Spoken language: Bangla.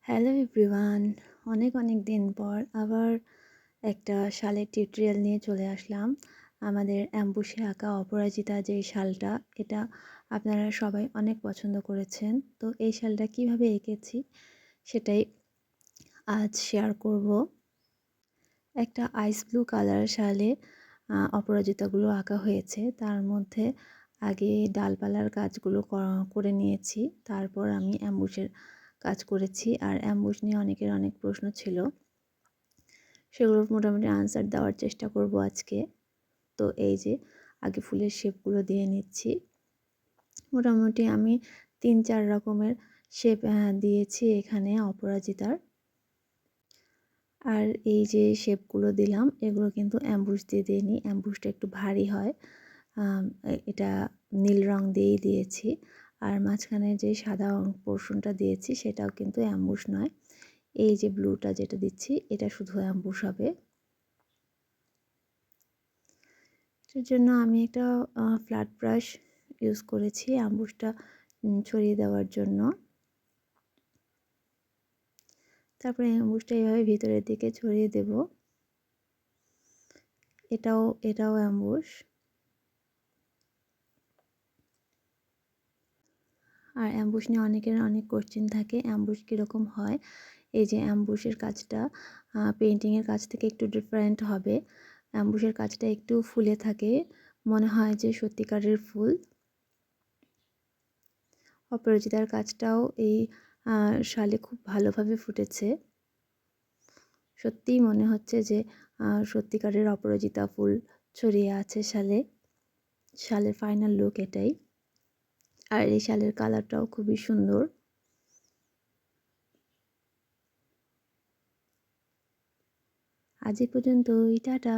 হ্যালো এভরিওয়ান, অনেক অনেক দিন পর আবার একটা শালের টিউটোরিয়াল নিয়ে চলে আসলাম। আমাদের অ্যাম্বুশে আঁকা অপরাজিতা যেই শালটা, এটা আপনারা সবাই অনেক পছন্দ করেছেন। তো এই শালটা কিভাবে এঁকেছি সেটাই আজ শেয়ার করব। একটা আইস ব্লু কালার শালে অপরাজিতাগুলো আঁকা হয়েছে। তার মধ্যে আগে ডালপালার কাজগুলো করে নিয়েছি, তারপর আমি অ্যাম্বুশের কাজ করেছি। আর অ্যাম্বুশ নিয়ে অনেকের অনেক প্রশ্ন ছিল, সেগুলোর মোটামুটি আনসার দেওয়ার চেষ্টা করব আজকে। তো এই যে আগে ফুলের শেপগুলো দিয়ে নিচ্ছি। মোটামুটি আমি 3-4 রকমের শেপ দিয়েছি এখানে অপরাজিতার। আর এই যে শেপগুলো দিলাম, এগুলো কিন্তু অ্যাম্বুশ দিয়ে দিইনি, অ্যাম্বুশটা একটু ভারী হয়। এটা নীল রং দিয়েই দিয়েছি। আর মাঝখানে যে সাদা পোর্শনটা দিয়েছি সেটাও কিন্তু অ্যাম্বুশ নয়। এই যে ব্লুটা যেটা দিচ্ছি এটা শুধু অ্যাম্বুশ হবে। এর জন্য আমি একটা ফ্ল্যাট ব্রাশ ইউজ করেছি অ্যাম্বুশটা ছড়িয়ে দেওয়ার জন্য। তারপরে অ্যাম্বুশটা এইভাবে ভিতরের দিকে ছড়িয়ে দেব। এটাও অ্যাম্বুশ। আর অ্যাম্বুশ নিয়ে অনেকের অনেক কোশ্চেন থাকে, অ্যাম্বুশ কীরকম হয়। এই যে অ্যাম্বুশের কাজটা পেইন্টিংয়ের কাজ থেকে একটু ডিফারেন্ট হবে। অ্যাম্বুশের কাজটা একটু ফুলে থাকে, মনে হয় যে সত্যিকারের ফুল। অপরাজিতার কাজটাও এই শালে খুব ভালোভাবে ফুটেছে। সত্যিই মনে হচ্ছে যে সত্যিকারের অপরাজিতা ফুল ছড়িয়ে আছে শালে। শালের ফাইনাল লুক এটাই। আর এই শালের কালারটাও খুবই সুন্দর। আজ এই পর্যন্তই, টাটা।